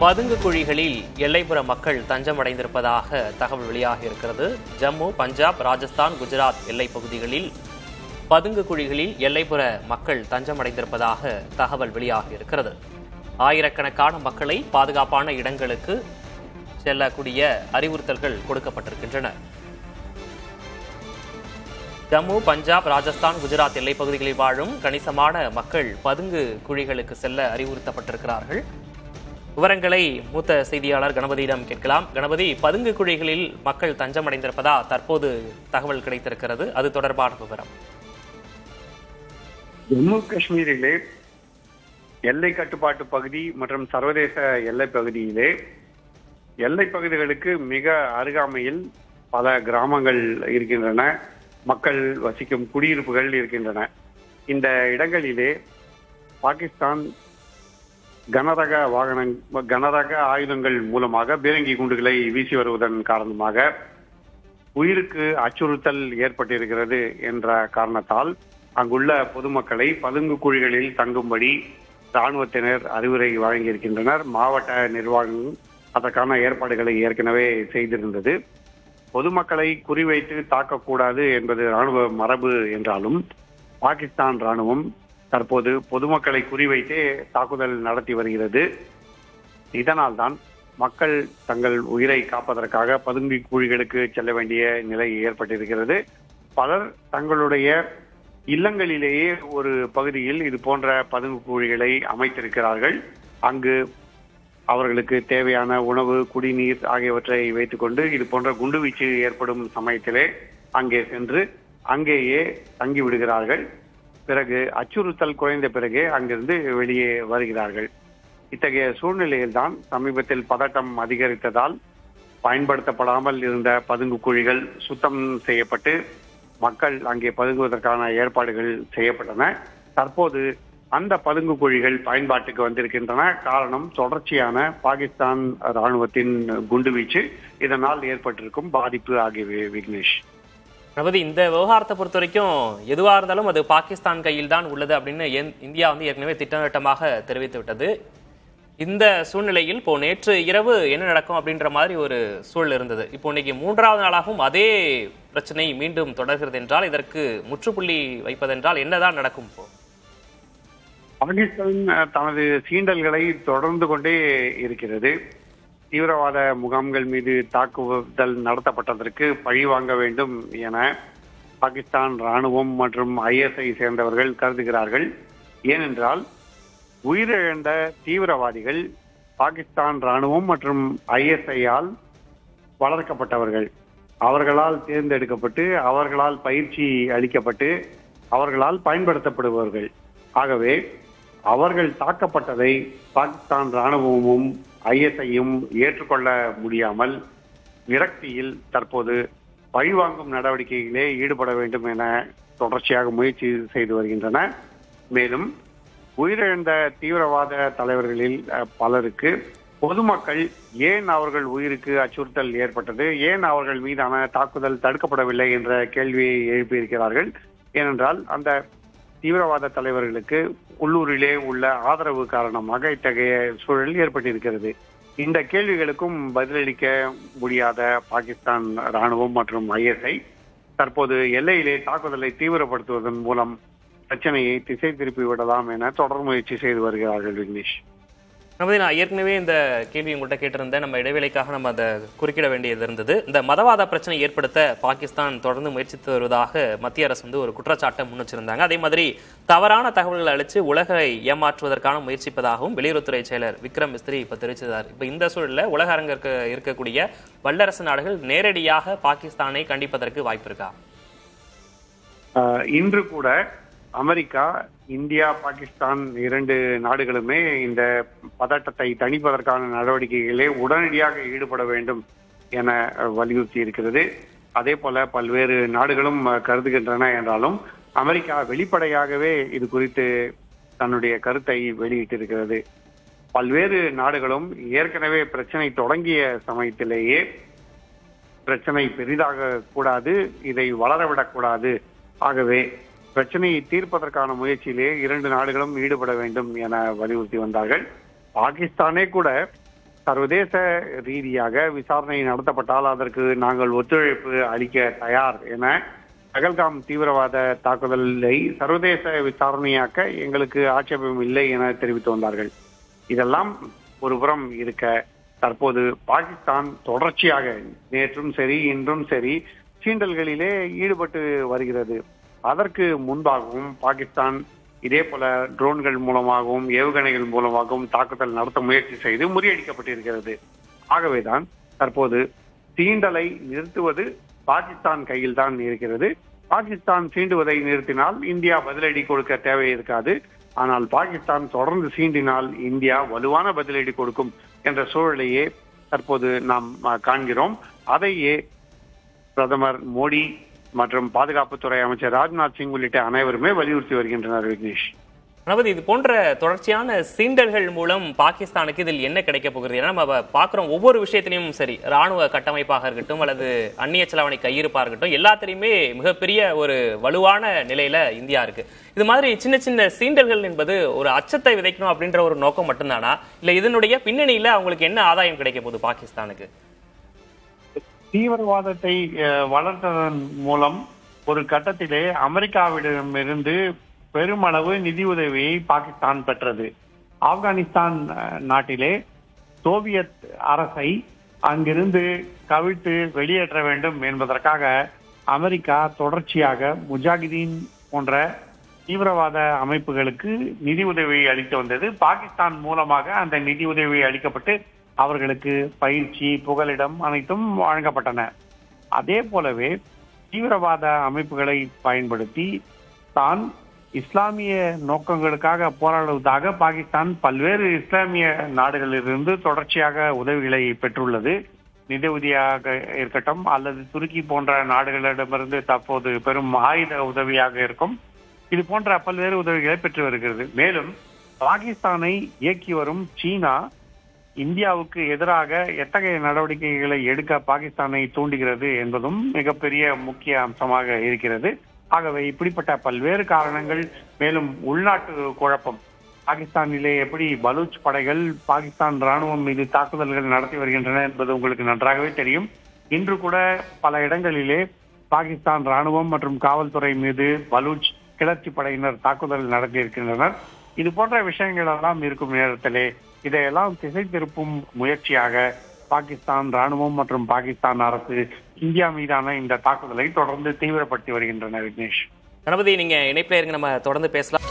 பதுங்கு குழிகளில் எல்லைப்புற மக்கள் தஞ்சமடைந்திருப்பதாக தகவல் வெளியாகி இருக்கிறது. ஜம்மு, பஞ்சாப், ராஜஸ்தான், குஜராத் எல்லைப் பகுதிகளில் பதுங்கு குழிகளில் எல்லைப்புற மக்கள் தஞ்சமடைந்திருப்பதாக தகவல் வெளியாகி இருக்கிறது. ஆயிரக்கணக்கான மக்களை பாதுகாப்பான இடங்களுக்கு செல்லக்கூடிய அறிவுறுத்தல்கள் கொடுக்கப்பட்டிருக்கின்றன. ஜம்மு, பஞ்சாப், ராஜஸ்தான், குஜராத் எல்லைப் பகுதிகளில் வாழும் கணிசமான மக்கள் பதுங்கு குழிகளுக்கு செல்ல அறிவுறுத்தப்பட்டிருக்கிறார்கள். விவரங்களை மூத்த செய்தியாளர் கணபதியிடம் கேட்கலாம். கணபதி, பதுங்கு குழிகளில் மக்கள் தஞ்சமடைந்திருப்பதா தற்போது தகவல் கிடைத்திருக்கிறது, அது தொடர்பான விவரம். ஜம்மு காஷ்மீரிலே எல்லை கட்டுப்பாட்டு பகுதி மற்றும் சர்வதேச எல்லை பகுதியிலே எல்லை பகுதிகளுக்கு மிக அருகாமையில் பல கிராமங்கள் இருக்கின்றன, மக்கள் வசிக்கும் குடியிருப்புகள் இருக்கின்றன. இந்த இடங்களிலே பாகிஸ்தான் கனரக ஆயுதங்கள் மூலமாக பீரங்கி குண்டுகளை வீசி வருவதன் காரணமாக உயிருக்கு அச்சுறுத்தல் ஏற்பட்டிருக்கிறது என்ற காரணத்தால் அங்குள்ள பொதுமக்களை பதுங்கு குழிகளில் தங்கும்படி இராணுவத்தினர் அறிவுரை வழங்கியிருக்கின்றனர். மாவட்ட நிர்வாகம் அதற்கான ஏற்பாடுகளை ஏற்கனவே செய்திருந்தது. பொதுமக்களை குறிவைத்து தாக்கக்கூடாது என்பது இராணுவ மரபு என்றாலும் பாகிஸ்தான் இராணுவம் தற்போது பொதுமக்களை குறிவைத்தே தாக்குதல் நடத்தி வருகிறது. இதனால் தான் மக்கள் தங்கள் உயிரை காப்பதற்காக பதுங்கி குழிகளுக்கு செல்ல வேண்டிய நிலை ஏற்பட்டிருக்கிறது. பலர் தங்களுடைய இல்லங்களிலேயே ஒரு பகுதியில் இது போன்ற பதுங்கு குழிகளை அமைத்திருக்கிறார்கள். அங்கு அவர்களுக்கு தேவையான உணவு, குடிநீர் ஆகியவற்றை வைத்துக்கொண்டு இது போன்ற குண்டுவீச்சு ஏற்படும் சமயத்திலே அங்கே சென்று அங்கேயே தங்கிவிடுகிறார்கள். பிறகு அச்சுறுத்தல் குறைந்த பிறகே அங்கிருந்து வெளியே வருகிறார்கள். இத்தகைய சூழ்நிலையில் தான் சமீபத்தில் பதட்டம் அதிகரித்ததால் பயன்படுத்தப்படாமல் இருந்த பதுங்கு குழிகள் சுத்தம் செய்யப்பட்டு மக்கள் அங்கே பதுங்குவதற்கான ஏற்பாடுகள் செய்யப்பட்டன. தற்போது அந்த பதுங்கு குழிகள் பயன்பாட்டுக்கு வந்திருக்கின்றன. காரணம் தொடர்ச்சியான பாகிஸ்தான் ராணுவத்தின் குண்டுவீச்சு, இதனால் ஏற்பட்டிருக்கும் பாதிப்பு ஆகியவை. விக்னேஷ், கணபதி, இந்த விவகாரத்தை பொறுத்த வரைக்கும் எதுவாக இருந்தாலும் அது பாகிஸ்தான் கையில் தான் உள்ளது அப்படின்னு இந்தியா ஏற்கனவே திட்டவட்டமாக தெரிவித்து விட்டது. இந்த சூழ்நிலையில் இப்போ நேற்று இரவு என்ன நடக்கும் அப்படின்ற மாதிரி ஒரு சூழல் இருந்தது. இப்போ இன்னைக்கு 3வது நாளாகவும் அதே பிரச்சனை மீண்டும் தொடர்கிறது என்றால் இதற்கு முற்றுப்புள்ளி வைப்பதென்றால் என்னதான் நடக்கும்? இப்போ பாகிஸ்தான் தனது சீண்டல்களை தொடர்ந்து கொண்டே இருக்கிறது. தீவிரவாத முகாம்கள் மீது தாக்குதல் நடத்தப்பட்டதற்கு பழி வாங்க வேண்டும் என பாகிஸ்தான் ராணுவம் மற்றும் ISI சேர்ந்தவர்கள் கருதுகிறார்கள். ஏனென்றால் உயிரிழந்த தீவிரவாதிகள் பாகிஸ்தான் ராணுவம் மற்றும் ISI-யால் வளர்க்கப்பட்டவர்கள், அவர்களால் தேர்ந்தெடுக்கப்பட்டு அவர்களால் பயிற்சி அளிக்கப்பட்டு அவர்களால் பயன்படுத்தப்படுபவர்கள். ஆகவே அவர்கள் தாக்கப்பட்டதை பாகிஸ்தான் ராணுவமும் ISI-யும் ஏற்றுக்கொள்ள முடியாமல் விரக்தியில் தற்போது பழிவாங்கும் நடவடிக்கைகளே ஈடுபட வேண்டும் என தொடர்ச்சியாக முயற்சி செய்து வருகின்றன. மேலும் உயிரிழந்த தீவிரவாத தலைவர்களில் பலருக்கு பொதுமக்கள் ஏன் அவர்கள் உயிருக்கு அச்சுறுத்தல் ஏற்பட்டது, ஏன் அவர்கள் மீதான தாக்குதல் தடுக்கப்படவில்லை என்ற கேள்வியை எழுப்பியிருக்கிறார்கள். ஏனென்றால் அந்த தீவிரவாத தலைவர்களுக்கு உள்ளூரிலே உள்ள ஆதரவு காரணமாக இத்தகைய சூழல் ஏற்பட்டிருக்கிறது. இந்த கேள்விகளுக்கும் பதிலளிக்க முடியாத பாகிஸ்தான் ராணுவம் மற்றும் ISI தற்போது எல்லையிலே தாக்குதலை தீவிரப்படுத்துவதன் மூலம் பிரச்சனையை திசை திருப்பி விடலாம் என தொடர் முயற்சி செய்து வருகிறார்கள். விக்னேஷ், நான் ஏற்கனவே இந்த கேள்வி உங்கள்கிட்ட கேட்டிருந்தேன். நம்ம இடைவேளைக்காக நம்ம அதை குறுக்கிட வேண்டியது இருந்தது. இந்த மதவாத பிரச்சனை ஏற்படுத்த பாகிஸ்தான் தொடர்ந்து முயற்சித்து வருவதாக மத்திய அரசு ஒரு குற்றச்சாட்டை முன் வச்சிருந்தாங்க. அதே மாதிரி தவறான தகவல்களை அளித்து உலகை ஏமாற்றுவதற்கான முயற்சிப்பதாகவும் வெளியுறவுத்துறை செயலர் விக்ரம் மிஸ்ரி இப்ப தெரிவிச்சிருந்தார். இப்ப இந்த சூழலில் உலக அரங்கிற்கு இருக்கக்கூடிய வல்லரசு நாடுகள் நேரடியாக பாகிஸ்தானை கண்டிப்பதற்கு வாய்ப்பு இருக்கா? இன்று கூட அமெரிக்கா, இந்தியா, பாகிஸ்தான் 2 நாடுகளுமே இந்த பதட்டத்தை தணிப்பதற்கான நடவடிக்கைகளே உடனடியாக ஈடுபட வேண்டும் என வலியுறுத்தி இருக்கிறது. அதே போல பல்வேறு நாடுகளும் கருதுகின்றன என்றாலும் அமெரிக்கா வெளிப்படையாகவே இது குறித்து தன்னுடைய கருத்தை வெளியிட்டிருக்கிறது. பல்வேறு நாடுகளும் ஏற்கனவே பிரச்சனை தொடங்கிய சமயத்திலேயே பிரச்சனை பெரிதாக கூடாது, இதை வளரவிடக்கூடாது, ஆகவே பிரச்சனையை தீர்ப்பதற்கான முயற்சியிலே 2 நாடுகளும் ஈடுபட வேண்டும் என வலியுறுத்தி வந்தார்கள். பாகிஸ்தானே கூட சர்வதேச ரீதியாக விசாரணை நடத்தப்பட்டால் அதற்கு நாங்கள் ஒத்துழைப்பு அளிக்க தயார் என பகல்காம் தீவிரவாத தாக்குதலை சர்வதேச விசாரணையாக்க எங்களுக்கு ஆட்சேபம் இல்லை என தெரிவித்து வந்தார்கள். இதெல்லாம் ஒருபுறம் இருக்க, தற்போது பாகிஸ்தான் தொடர்ச்சியாக நேற்றும் சரி இன்றும் சரி சீண்டல்களிலே ஈடுபட்டு வருகிறது. அதற்கு முன்பாகவும் பாகிஸ்தான் இதே போல ட்ரோன்கள் மூலமாகவும் ஏவுகணைகள் மூலமாகவும் தாக்குதல் நடத்த முயற்சி செய்து முறியடிக்கப்பட்டிருக்கிறது. ஆகவேதான் தற்போது சீண்டலை நிறுத்துவது பாகிஸ்தான் கையில் தான் இருக்கிறது. பாகிஸ்தான் சீண்டுவதை நிறுத்தினால் இந்தியா பதிலடி கொடுக்க தேவை இருக்காது. ஆனால் பாகிஸ்தான் தொடர்ந்து சீண்டினால் இந்தியா வலுவான பதிலடி கொடுக்கும் என்ற சூழலையே தற்போது நாம் காண்கிறோம். அதையே பிரதமர் மோடி மற்றும் பாதுகாப்புத்துறை அமைச்சர் ராஜ்நாத் சிங் உள்ளிட்ட அனைவருமே வலியுறுத்தி வருகின்றனர். விக்னேஷ், அதாவது இது போன்ற தொடர்ச்சியான சீண்டல்கள் மூலம் பாகிஸ்தானுக்கு இதில் என்ன கிடைக்க போகிறது? ஏன்னா நம்ம பார்க்குறோம் ஒவ்வொரு விஷயத்திலையும் சரி, ராணுவ கட்டமைப்பாக இருக்கட்டும் அல்லது அந்நிய செலாவணி கையிருப்பாக இருக்கட்டும், எல்லாத்திலையுமே மிகப்பெரிய ஒரு வலுவான நிலையில இந்தியா இருக்கு. இது மாதிரி சின்ன சின்ன சீண்டல்கள் என்பது ஒரு அச்சத்தை விதைக்கணும் அப்படின்ற ஒரு நோக்கம் மட்டும்தானா, இல்ல இதனுடைய பின்னணியில அவங்களுக்கு என்ன ஆதாயம் கிடைக்க போகுது பாகிஸ்தானுக்கு? தீவிரவாதத்தை வளர்த்ததன் மூலம் ஒரு கட்டத்திலே அமெரிக்காவிடமிருந்து பெருமளவு நிதியுதவியை பாகிஸ்தான் பெற்றது. ஆப்கானிஸ்தான் நாட்டிலே சோவியத் அரசை அங்கிருந்து கவிழ்த்து வெளியேற்ற வேண்டும் என்பதற்காக அமெரிக்கா தொடர்ச்சியாக முஜாஹிதீன் போன்ற தீவிரவாத அமைப்புகளுக்கு நிதி உதவி அளித்து வந்தது. பாகிஸ்தான் மூலமாக அந்த நிதி உதவி அளிக்கப்பட்டு அவர்களுக்கு பயிற்சி, புகலிடம் அனைத்தும் வழங்கப்பட்டன. அதே போலவே தீவிரவாத அமைப்புகளை பயன்படுத்தி தான் இஸ்லாமிய நோக்கங்களுக்காக போராடுவதாக பாகிஸ்தான் பல்வேறு இஸ்லாமிய நாடுகளிலிருந்து தொடர்ச்சியாக உதவிகளை பெற்றுள்ளது. நிதி உதவியாக இருக்கட்டும் அல்லது துருக்கி போன்ற நாடுகளிடமிருந்து தற்போது பெரும் ஆயுத உதவியாக இருக்கும், இது போன்ற பல்வேறு உதவிகளை பெற்று வருகிறது. மேலும் பாகிஸ்தானை இயக்கி வரும் சீனா இந்தியாவுக்கு எதிராக எத்தகைய நடவடிக்கைகளை எடுக்க பாகிஸ்தானை தூண்டுகிறது என்பதும் மிகப்பெரிய முக்கிய அம்சமாக இருக்கிறது. ஆகவே இப்படிப்பட்ட பல்வேறு காரணங்கள், மேலும் உள்நாட்டு குழப்பம், பாகிஸ்தானிலே எப்படி பலூச் படைகள் பாகிஸ்தான் ராணுவம் மீது தாக்குதல்கள் நடத்தி வருகின்றன என்பது உங்களுக்கு நன்றாகவே தெரியும். இன்று கூட பல இடங்களிலே பாகிஸ்தான் ராணுவம் மற்றும் காவல்துறை மீது பலூச் கிளர்ச்சி படையினர் தாக்குதல் நடத்தி இருக்கின்றனர். இது போன்ற விஷயங்கள் எல்லாம் இருக்கும் நேரத்திலே இதையெல்லாம் திசை திருப்பும் முயற்சியாக பாகிஸ்தான் ராணுவம் மற்றும் பாகிஸ்தான் அரசு இந்தியா மீதான இந்த தாக்குதலை தொடர்ந்து தீவிரப்படுத்தி வருகின்றன. விக்னேஷ், கணபதி, நீங்க இணைப்பில் இருங்க, நம்ம தொடர்ந்து பேசலாம்.